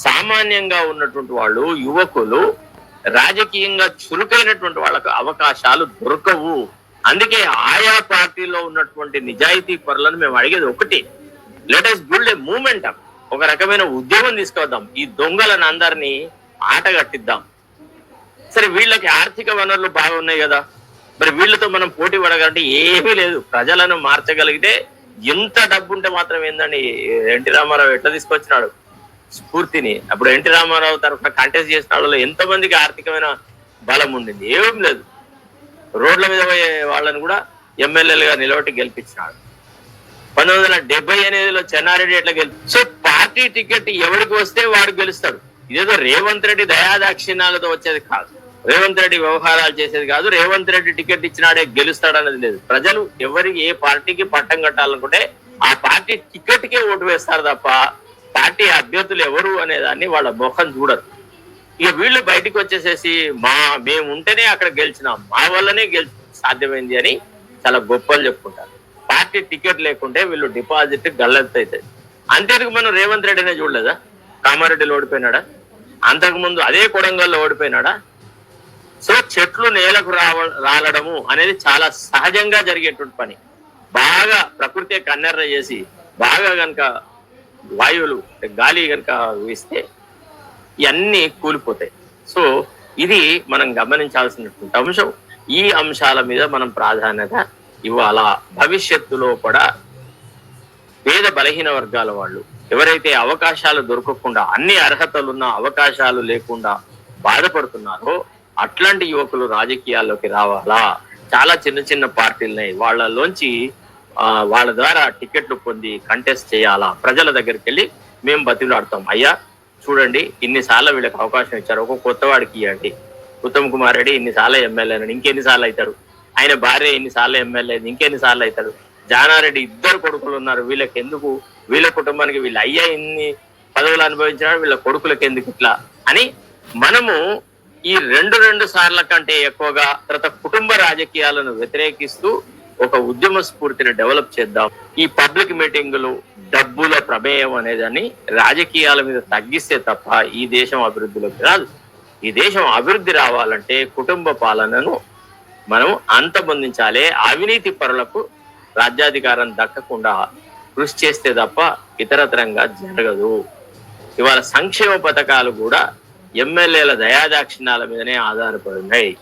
సామాన్యంగా ఉన్నటువంటి వాళ్ళు, యువకులు, రాజకీయంగా చురుకైనటువంటి వాళ్ళకు అవకాశాలు దొరకవు. అందుకే ఆయా పార్టీలో ఉన్నటువంటి నిజాయితీ పరులను మేము అడిగేది ఒకటి, let us build a momentum, ఒక రకమైన ఉద్యమం తీసుకొద్దాం, ఈ దొంగలను అందరినీ ఆట కట్టిద్దాం. సరే, వీళ్ళకి ఆర్థిక వనరులు బాగున్నాయి కదా, మరి వీళ్ళతో మనం పోటీ పడగలంటే ఏమీ లేదు. ప్రజలను మార్చగలిగితే ఎంత డబ్బు ఉంటే మాత్రం ఏందండి, ఎన్టీ రామారావు ఎట్లా తీసుకొచ్చినాడు స్ఫూర్తిని. అప్పుడు ఎన్టీ రామారావు తరఫున కంటెస్ట్ చేసిన వాళ్ళలో ఎంతమందికి ఆర్థికమైన బలం ఉండింది? ఏం లేదు. రోడ్ల మీద పోయే వాళ్ళని కూడా ఎమ్మెల్యేలుగా నిలబెట్టి గెలిపించినాడు. 1978లో చెన్నారెడ్డి ఎట్లా సో పార్టీ టికెట్ ఎవరికి వస్తే వాడు గెలుస్తాడు. ఇదేదో రేవంత్ రెడ్డి దయాదాక్షిణ్యాలతో వచ్చేది కాదు, రేవంత్ రెడ్డి వ్యవహారాలు చేసేది కాదు, రేవంత్ రెడ్డి టికెట్ ఇచ్చినాడే గెలుస్తాడన్నది లేదు. ప్రజలు ఎవరికి ఏ పార్టీకి పట్టం కట్టాలనుకుంటే ఆ పార్టీ టికెట్ కే ఓటు వేస్తారు తప్ప పార్టీ అభ్యర్థులు ఎవరు అనేదాన్ని వాళ్ళ ముఖం చూడరు. ఇక వీళ్ళు బయటకు వచ్చేసేసి మేము ఉంటేనే అక్కడ గెలిచినాం, మా వల్లనే సాధ్యమైంది అని చాలా గొప్పలు చెప్పుకుంటారు. పార్టీ టికెట్ లేకుంటే వీళ్ళు డిపాజిట్ గల్లెత్తవుతుంది. అంతేందుకు మనం రేవంత్ రెడ్డినే చూడలేదా? కామారెడ్డిలో ఓడిపోయినాడా? అంతకుముందు అదే కొడంగల్లో ఓడిపోయినాడా? సో చెట్లు నేలకు రాలడము అనేది చాలా సహజంగా జరిగేటువంటి పని. బాగా ప్రకృతి కన్నెర్ర చేసి బాగా గనక వాయువులు గాలి గనక వీస్తే ఇవన్నీ కూలిపోతాయి. సో ఇది మనం గమనించాల్సినటువంటి అంశం. ఈ అంశాల మీద మనం ప్రాధాన్యత ఇవ్వాలా. భవిష్యత్తులో కూడా పేద బలహీన వర్గాల వాళ్ళు ఎవరైతే అవకాశాలు దొరకకుండా, అన్ని అర్హతలున్న అవకాశాలు లేకుండా బాధపడుతున్నారో అట్లాంటి యువకులు రాజకీయాల్లోకి రావాలా. చాలా చిన్న చిన్న పార్టీలున్నాయి, వాళ్ళలోంచి వాళ్ళ ద్వారా టికెట్లు పొంది కంటెస్ట్ చేయాలా. ప్రజల దగ్గరికి వెళ్ళి మేము బతిలాడతాం, అయ్యా చూడండి ఇన్నిసార్లు వీళ్ళకి అవకాశం ఇచ్చారు, ఒక కొత్త వాడికి ఇవ్వండి. ఉత్తమ్ కుమార్ రెడ్డి ఇన్నిసార్లు ఎమ్మెల్యే అని ఇంకెన్నిసార్లు అవుతారు, ఆయన భార్య ఇన్నిసార్లు ఎమ్మెల్యే ఇంకెన్నిసార్లు అవుతాడు, జానారెడ్డి 2 కొడుకులు ఉన్నారు, వీళ్ళకి ఎందుకు, వీళ్ళ కుటుంబానికి వీళ్ళ అయ్యా ఇన్ని పదవులు అనుభవించినాడు, వీళ్ళ కొడుకులకు ఎందుకు ఇట్లా అని మనము ఈ 2 సార్ల కంటే ఎక్కువగా తర్వాత కుటుంబ రాజకీయాలను వ్యతిరేకిస్తూ ఒక ఉద్యమ స్ఫూర్తిని డెవలప్ చేద్దాం. ఈ పబ్లిక్ మీటింగులు, డబ్బుల ప్రమేయం అనేదాన్ని రాజకీయాల మీద తగ్గిస్తే తప్ప ఈ దేశం అభివృద్ధిలోకి రాదు. ఈ దేశం అభివృద్ధి రావాలంటే కుటుంబ పాలనను మనం అంతమొందించాలి. అవినీతి పరులకు రాజ్యాధికారం దక్కకుండా కృషి చేస్తే తప్ప ఇతరతరంగా జరగదు. ఇవాళ సంక్షేమ పథకాలు కూడా ఎమ్మెల్యేల దయాదాక్షిణ్యాల మీదనే ఆధారపడి ఉన్నాయి.